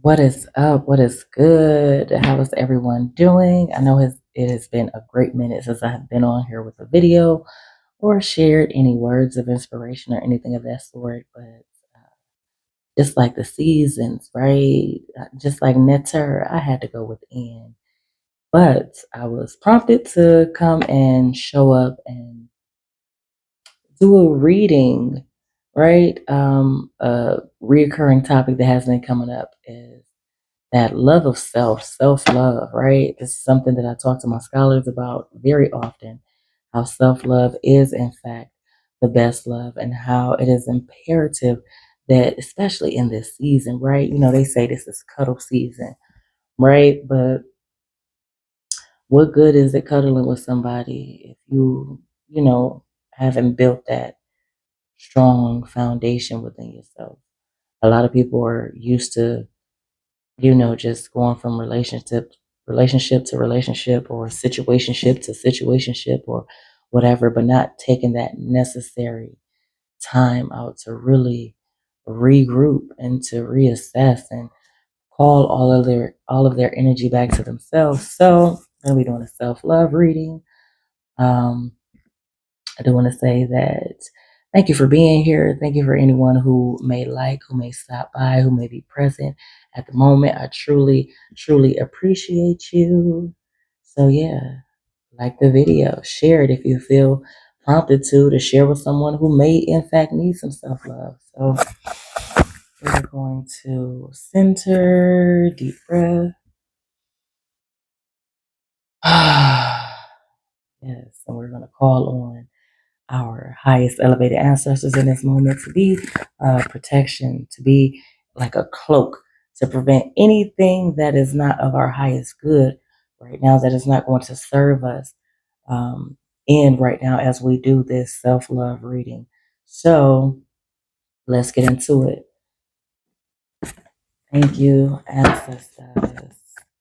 What is up? What is good? How is everyone doing? I know it has been a great minute since I have been on here with a video or shared any words of inspiration or anything of that sort. But just like the seasons, right? Just like Netter, I had to go within. But I was prompted to come and show up and do a reading, right? A reoccurring topic that has been coming up is that love of self, self love, right? This is something that I talk to my scholars about very often. How self love is, in fact, the best love, and how it is imperative that, especially in this season, right? You know, they say this is cuddle season, right? But what good is it cuddling with somebody if you haven't built that strong foundation within yourself? A lot of people are used to just going from relationship to relationship or situationship to situationship or whatever, but not taking that necessary time out to really regroup and to reassess and call all of their energy back to themselves. So I'm gonna be doing a self-love reading. Um, I do want to say that thank you for being here. Thank you for anyone who may like, who may stop by, who may be present at the moment. I truly, truly appreciate you. So, yeah, like the video, share it if you feel prompted to share with someone who may, in fact, need some self love. So, we're going to center, deep breath. Yes, and we're going to call on our highest elevated ancestors in this moment to be protection, to be like a cloak to prevent anything that is not of our highest good right now, that is not going to serve us um, in right now as we do this self love reading. So let's get into it. Thank you, ancestors.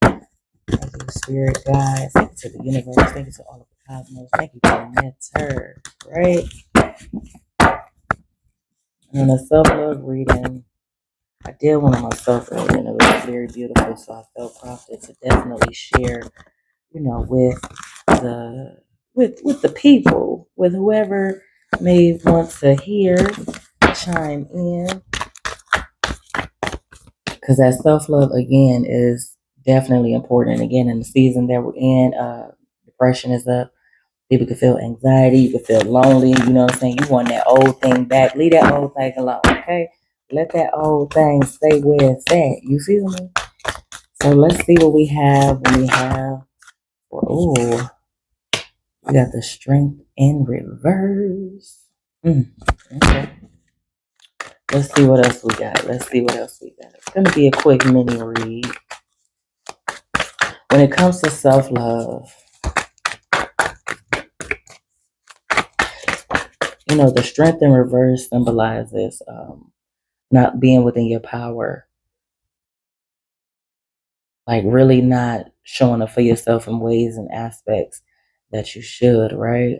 Thank you, spirit guides. Thank you to the universe. Thank you to all of the cosmos. Thank you to Netter, right? And a self love reading, I did one of myself earlier and it was very beautiful. So I felt prompted to definitely share, with the with the people, with whoever may want to hear, chime in. Because that self love again is definitely important. Again, in the season that we're in, depression is up. People can feel anxiety, you can feel lonely, you know what I'm saying? You want that old thing back. Leave that old thing alone, okay? Let that old thing stay where it's at. You feel me? So let's see what we have when we have, oh, we got the strength in reverse. Okay. Let's see what else we got. Let's see what else we got. It's going to be a quick mini read. When it comes to self love, the strength in reverse symbolizes not being within your power, like really not showing up for yourself in ways and aspects that you should, right?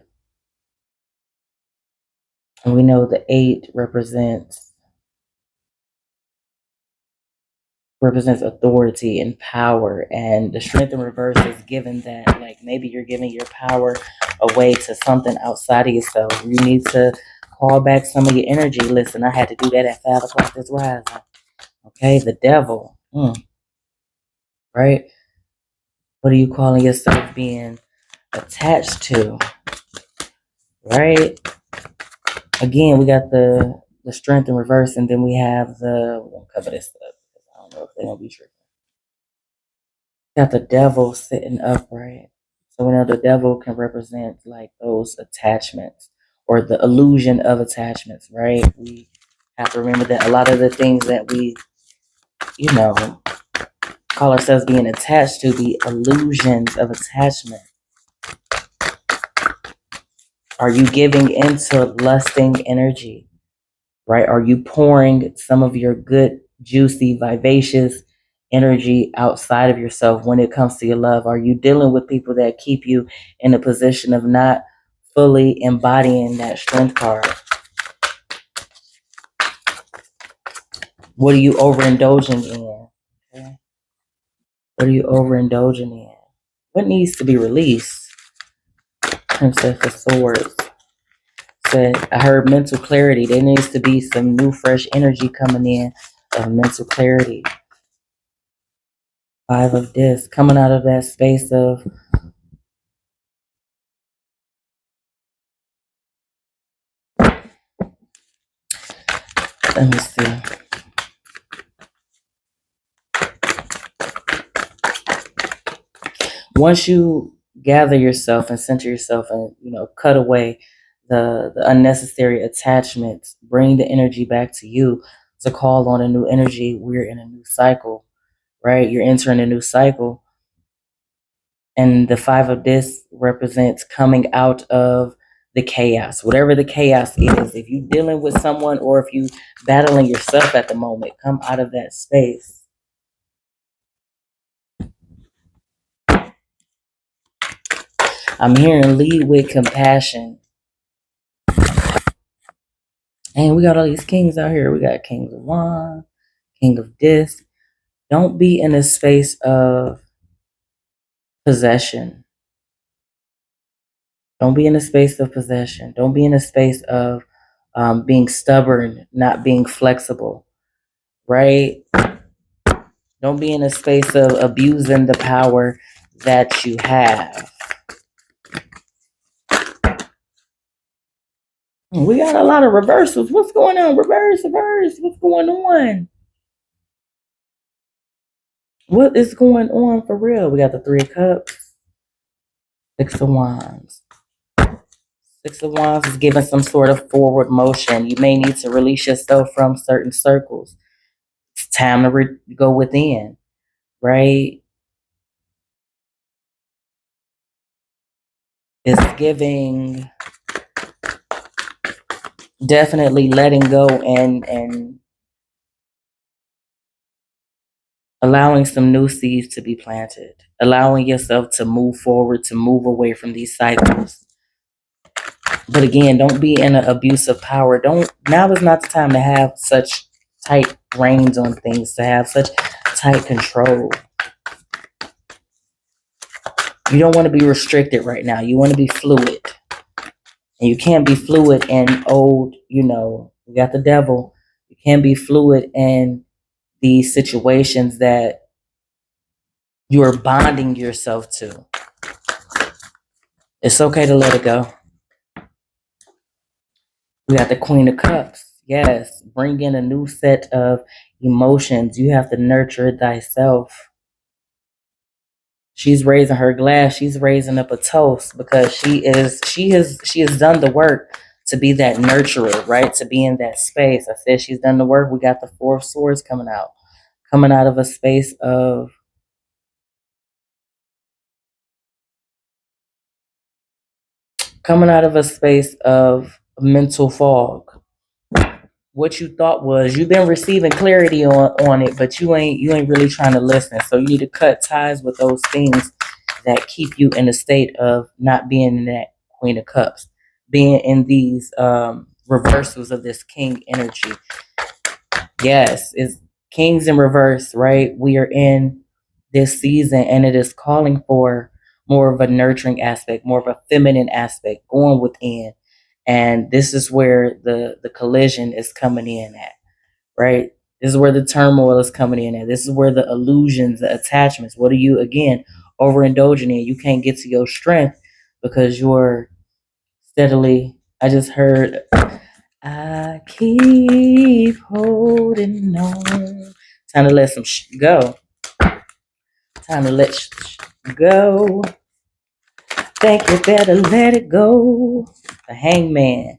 And we know the eight represents authority and power, and the strength in reverse is given that like maybe you're giving your power away to something outside of yourself. You need to call back some of your energy. Listen, I had to do that at 5 o'clock this rising. Okay, the devil, right? What are you calling yourself being attached to, right? Again, we got the strength in reverse, and then we have we're gonna cover this up. I don't know if they're gonna be tricky. Got the devil sitting upright. So we know the devil can represent like those attachments or the illusion of attachments, right? We have to remember that a lot of the things that we, you know, call ourselves being attached to, the illusions of attachment. Are you giving into lusting energy, right? Are you pouring some of your good, juicy, vivacious energy outside of yourself when it comes to your love? Are you dealing with people that keep you in a position of not fully embodying that strength card? What are you overindulging in? What are you overindulging in? What needs to be released? Princess of Swords said, I heard mental clarity. There needs to be some new, fresh energy coming in of mental clarity. Five of Discs, coming out of that space of let me see. Once you gather yourself and center yourself and cut away the unnecessary attachments, bring the energy back to you to call on a new energy. We're in a new cycle, right? You're entering a new cycle. And the Five of Discs represents coming out of the chaos, whatever the chaos is. If you're dealing with someone or if you battling yourself at the moment, come out of that space. I'm hearing lead with compassion. And we got all these kings out here. We got King of Wands, King of Discs. Don't be in a space of possession. Don't be in a space of possession. Don't be in a space of being stubborn, not being flexible, right? Don't be in a space of abusing the power that you have. We got a lot of reversals. What's going on? Reverse, reverse. What's going on? What is going on for real? We got the Three of Cups, Six of Wands. Six of Wands is giving some sort of forward motion. You may need to release yourself from certain circles. It's time to go within, right? It's giving definitely letting go and allowing some new seeds to be planted, allowing yourself to move forward, to move away from these cycles. But again, don't be in an abuse of power. Now is not the time to have such tight reins on things, to have such tight control. You don't want to be restricted right now. You want to be fluid. And you can't be fluid in old, we got the devil. You can't be fluid in these situations that you are bonding yourself to. It's okay to let it go. We got the Queen of Cups. Yes, bring in a new set of emotions. You have to nurture thyself. She's raising her glass. She's raising up a toast because she has done the work to be that nurturer, right? To be in that space. I said she's done the work. We got the Four of Swords coming out of a space of mental fog. What you thought was you've been receiving clarity on it, but you ain't really trying to listen. So you need to cut ties with those things that keep you in a state of not being in that Queen of Cups, being in these reversals of this King energy. Yes, it's Kings in reverse, right? We are in this season and it is calling for more of a nurturing aspect, more of a feminine aspect, going within. And this is where the collision is coming in at, right? This is where the turmoil is coming in at. This is where the illusions, the attachments, what are you, again, overindulging in? You can't get to your strength because you're steadily, I just heard, I keep holding on. Time to let some go. Time to let go. Think you better let it go. The Hangman.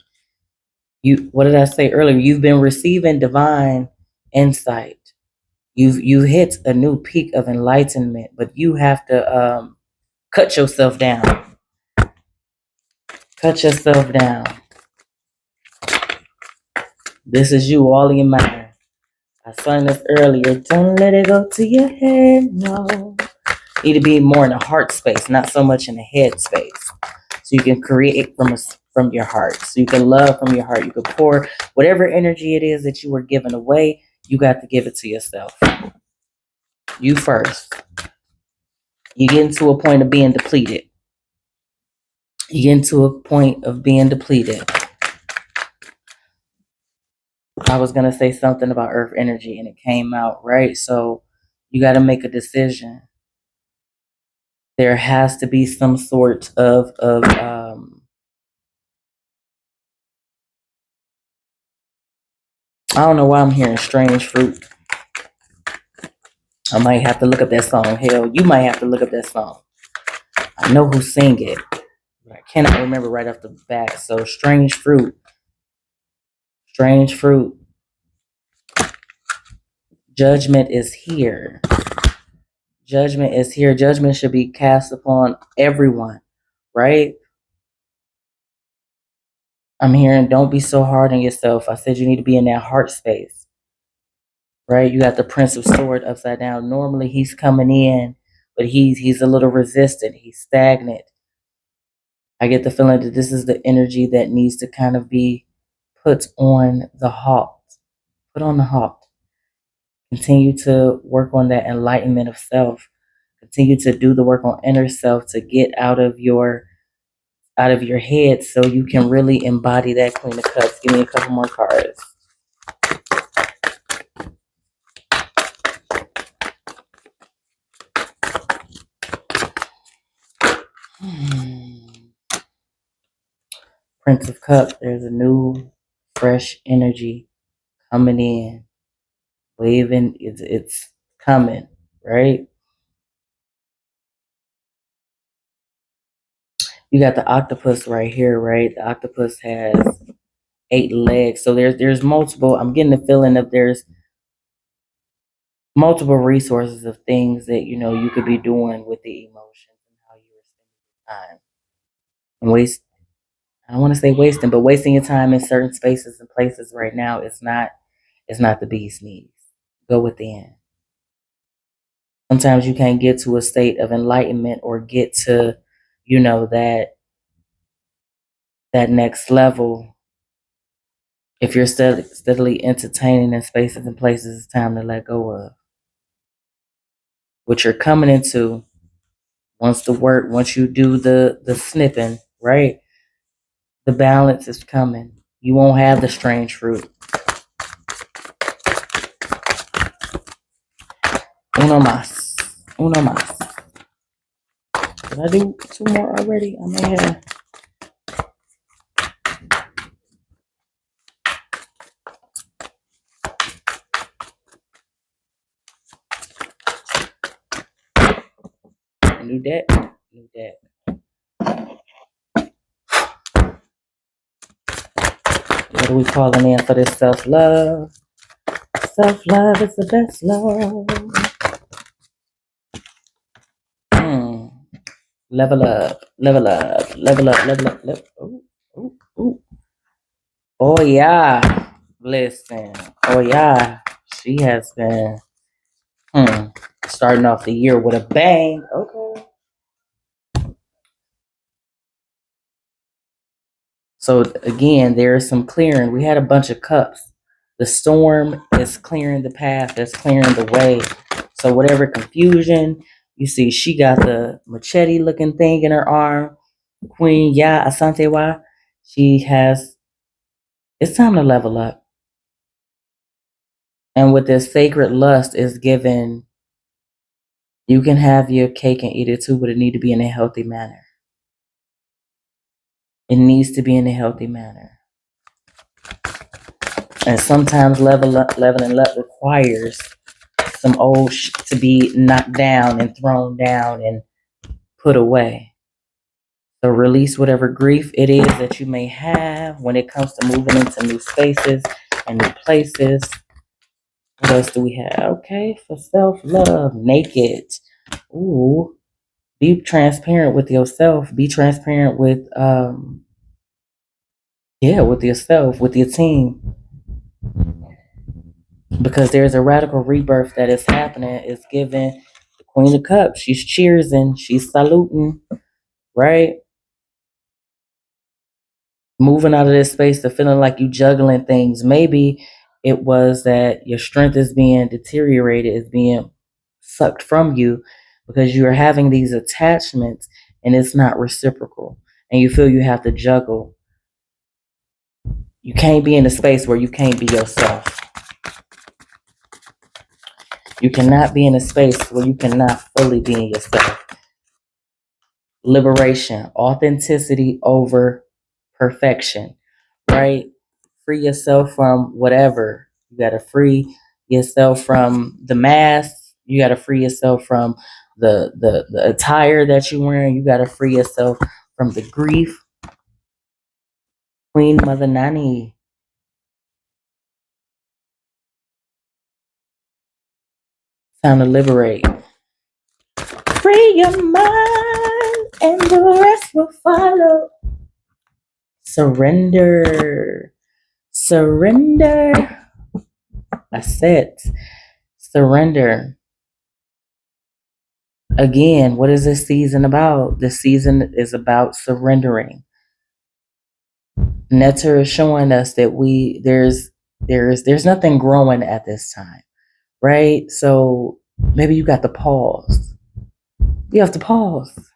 What did I say earlier? You've been receiving divine insight. You've hit a new peak of enlightenment, but you have to cut yourself down. Cut yourself down. This is you, all in your mind. I sung this earlier. Don't let it go to your head, no. You need to be more in a heart space, not so much in a head space. So you can create from your heart. So you can love from your heart. You can pour whatever energy it is that you were giving away. You got to give it to yourself. You first. You get into a point of being depleted. You get into a point of being depleted. I was gonna say something about earth energy and it came out, right? So you gotta make a decision. There has to be some sort of I don't know why I'm hearing strange fruit. I might have to look up that song. Hell, you might have to look up that song. I know who sang it, but I cannot remember right off the bat. So strange fruit. Strange fruit. Judgment is here. Judgment is here. Judgment should be cast upon everyone, right? I'm hearing don't be so hard on yourself. I said you need to be in that heart space, right? You got the Prince of Sword upside down. Normally he's coming in, but he's a little resistant. He's stagnant. I get the feeling that this is the energy that needs to kind of be put on the halt. Put on the halt. Continue to work on that enlightenment of self. Continue to do the work on inner self to get out of your head so you can really embody that Queen of Cups. Give me a couple more cards. Prince of Cups, there's a new, fresh energy coming in. Waving, it's coming, right? You got the octopus right here, right? The octopus has 8 legs. So there's multiple. I'm getting the feeling that there's multiple resources of things that you could be doing with the emotions and how you're spending time. And I don't want to say wasting, but wasting your time in certain spaces and places right now is not the bee's knees. Go within. Sometimes you can't get to a state of enlightenment or get to, that next level if you're steadily entertaining in spaces and places. It's time to let go of what you're coming into. Once you do the snipping, right? The balance is coming. You won't have the strange fruit. Uno más. Uno más. Did I do 2 more already? I may have. New deck. New deck. What are we calling in for this self-love? Self-love is the best love. Level up, level up, level up, level up, level up. Ooh, ooh, ooh. Oh yeah. Listen. Oh yeah. She has been starting off the year with a bang. Okay. So again, there is some clearing. We had a bunch of cups. The storm is clearing the path, that's clearing the way. So whatever confusion, you see, she got the machete looking thing in her arm. Queen Ya Asante Wa. She has, it's time to level up. And with this sacred lust is given, you can have your cake and eat it too, but it need to be in a healthy manner. It needs to be in a healthy manner. And sometimes leveling up requires some old to be knocked down and thrown down and put away. So release whatever grief it is that you may have when it comes to moving into new spaces and new places. What else do we have? Okay, for self-love, naked. Ooh, be transparent with yourself. Be transparent with with yourself, with your team. Because there's a radical rebirth that is happening. It's given the Queen of Cups. She's cheersing, she's saluting, right? Moving out of this space to feeling like you juggling things. Maybe it was that your strength is being deteriorated, is being sucked from you because you're having these attachments and it's not reciprocal. And you feel you have to juggle. You can't be in a space where you can't be yourself. You cannot be in a space where you cannot fully be in yourself. Liberation, authenticity over perfection, right? Free yourself from whatever. You got to free yourself from the mask. You got to free yourself from the attire that you're wearing. You got to free yourself from the grief. Queen Mother Nani. Time to liberate. Free your mind and the rest will follow. Surrender. Surrender. That's it. Surrender. Again, what is this season about? This season is about surrendering. Netter is showing us that there's nothing growing at this time, right? So maybe you got to pause. You have to pause.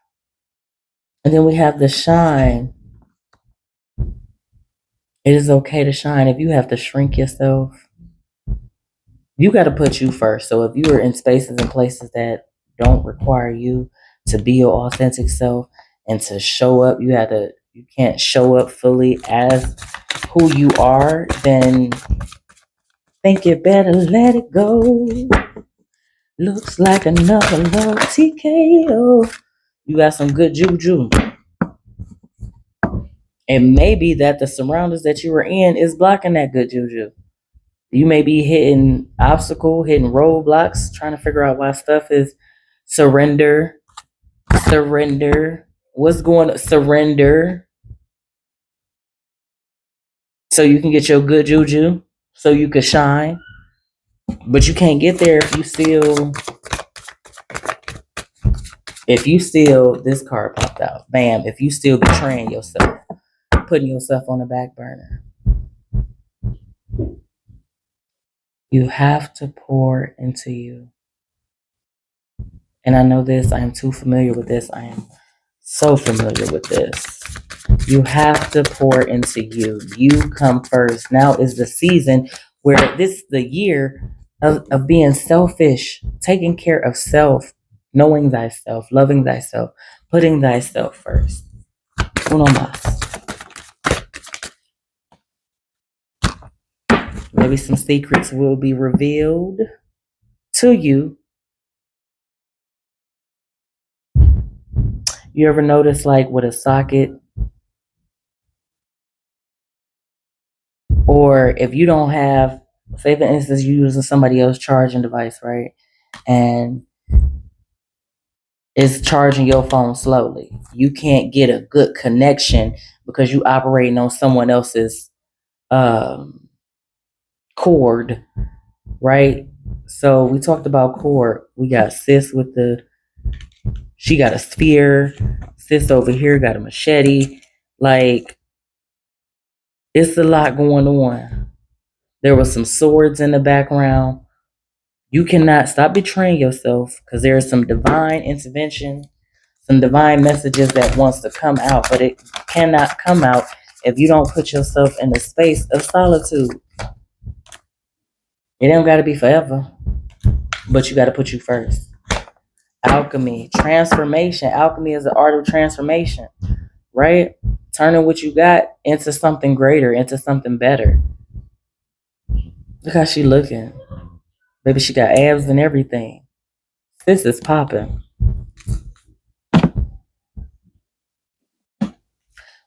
And then we have the shine. It is okay to shine. If you have to shrink yourself, you got to put you first. So if you are in spaces and places that don't require you to be your authentic self and to show up, you can't show up fully as who you are, then think you better let it go. Looks like another love TKO. You got some good juju. It may be that the surroundings that you were in is blocking that good juju. You may be hitting hitting roadblocks, trying to figure out why stuff is surrender, surrender. What's going on? Surrender. So you can get your good juju, so you can shine. But you can't get there if you still, this card popped out. Bam. If you still betraying yourself, putting yourself on the back burner. You have to pour into you. And I know this, I am too familiar with this. I am so familiar with this. You have to pour into you. You come first. Now is the season where this is the year of being selfish, taking care of self, knowing thyself, loving thyself, putting thyself first. Uno más. Maybe some secrets will be revealed to you. You ever notice, like, with a socket, or if you don't have, say for instance, you're using somebody else's charging device, right? And it's charging your phone slowly. You can't get a good connection because you operating on someone else's um, cord, right? So we talked about cord. We got sis she got a spear. Sis over here got a machete. Like, it's a lot going on. There was some swords in the background. You cannot stop betraying yourself because there is some divine intervention, some divine messages that wants to come out, but it cannot come out if you don't put yourself in a space of solitude. It don't got to be forever, but you got to put you first. Alchemy, transformation. Alchemy is the art of transformation, right? Turning what you got into something greater, into something better. Look how she looking. Baby, she got abs and everything. This is popping.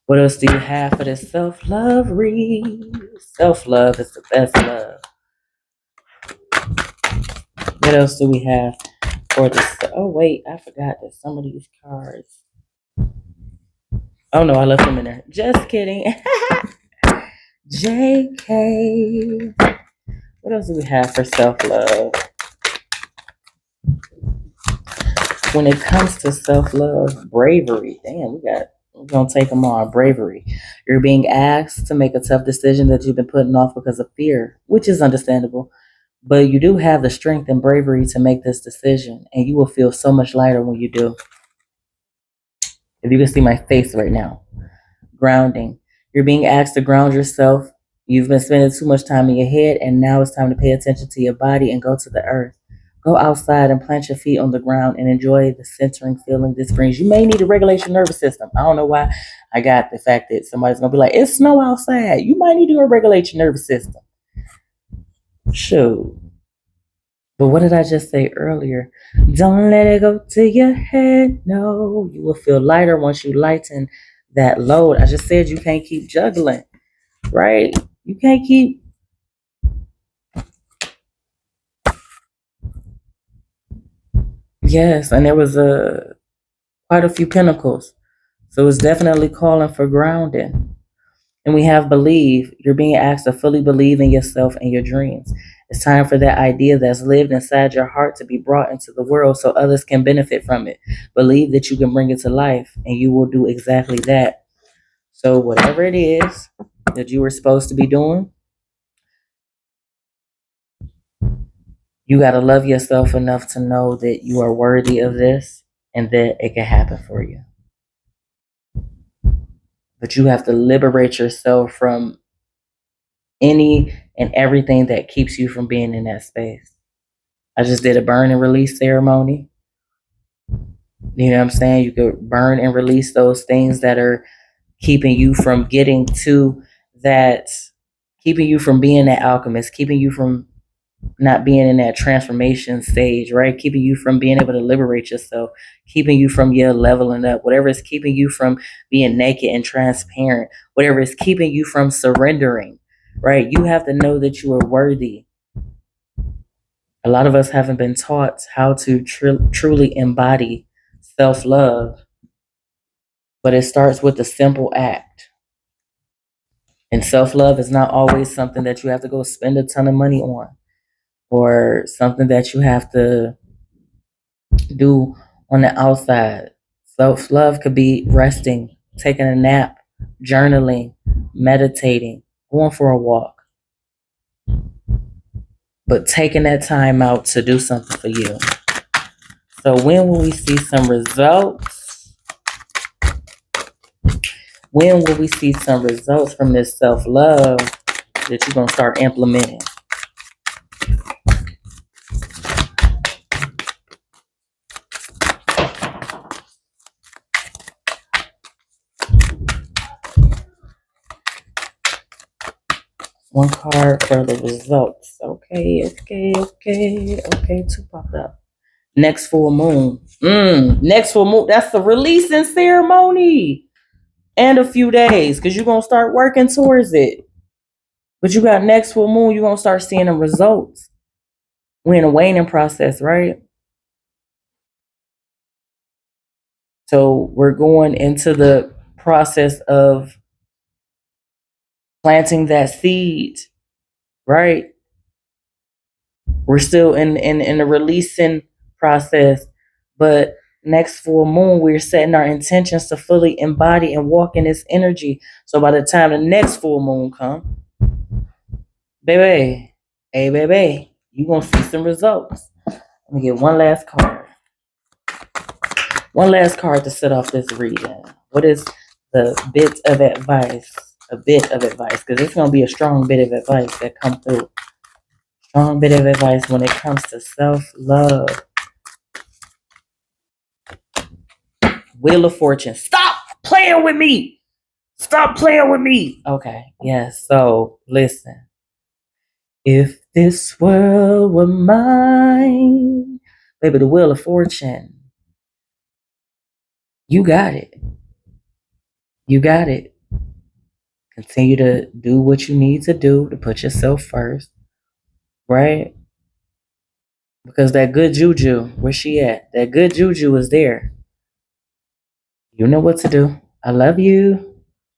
What else do you have for this self-love read? Self-love is the best love. What else do we have for this? Oh, wait, I forgot that some of these cards. Oh, no, I left them in there. Just kidding. JK. What else do we have for self-love? When it comes to self-love, bravery. Damn, we're going to take them on. Bravery. You're being asked to make a tough decision that you've been putting off because of fear, which is understandable. But you do have the strength and bravery to make this decision, and you will feel so much lighter when you do. If you can see my face right now. Grounding. You're being asked to ground yourself. You've been spending too much time in your head, and now it's time to pay attention to your body and go to the earth. Go outside and plant your feet on the ground and enjoy the centering feeling this brings. You may need to regulate your nervous system. I don't know why I got the fact that somebody's going to be like, it's snow outside. You might need to regulate your nervous system. Shoot. But what did I just say earlier? Don't let it go to your head. No, you will feel lighter once you lighten that load. I just said you can't keep juggling, right? You can't keep. Yes, and there was quite a few pinnacles. So it's definitely calling for grounding. And we have believe. You're being asked to fully believe in yourself and your dreams. It's time for that idea that's lived inside your heart to be brought into the world so others can benefit from it. Believe that you can bring it to life, and you will do exactly that. So, whatever it is that you were supposed to be doing, you got to love yourself enough to know that you are worthy of this and that it can happen for you. But you have to liberate yourself from any and everything that keeps you from being in that space. I just did a burn and release ceremony. You know what I'm saying? You could burn and release those things that are keeping you from getting to that, keeping you from being that alchemist, keeping you from not being in that transformation stage, right? Keeping you from being able to liberate yourself, keeping you from your leveling up, whatever is keeping you from being naked and transparent, whatever is keeping you from surrendering, right? You have to know that you are worthy. A lot of us haven't been taught how to truly embody self love, but it starts with a simple act. And self love is not always something that you have to go spend a ton of money on or something that you have to do on the outside. Self love could be resting, taking a nap, journaling, meditating, going for a walk, but taking that time out to do something for you. So, when will we see some results? When will we see some results from this self love that you're going to start implementing? One card for the results. Okay. Two popped up. Next full moon. Next full moon. That's the releasing ceremony. And a few days, because you're going to start working towards it. But you got next full moon, you're going to start seeing the results. We're in a waning process, right? So we're going into the process of planting that seed, right? We're still in the releasing process, but next full moon, we're setting our intentions to fully embody and walk in this energy. So by the time the next full moon comes, baby, hey baby, you're gonna see some results. Let me get one last card. One last card to set off this reading. What is the bit of advice? A bit of advice, because it's gonna be a strong bit of advice that come through. Strong bit of advice when it comes to self-love. Wheel of Fortune. Stop playing with me. Stop playing with me. Okay, yes. So listen. If this world were mine, baby, the Wheel of Fortune. You got it. You got it. Continue to do what you need to do to put yourself first, right? Because that good juju, where's she at? That good juju is there. You know what to do. I love you.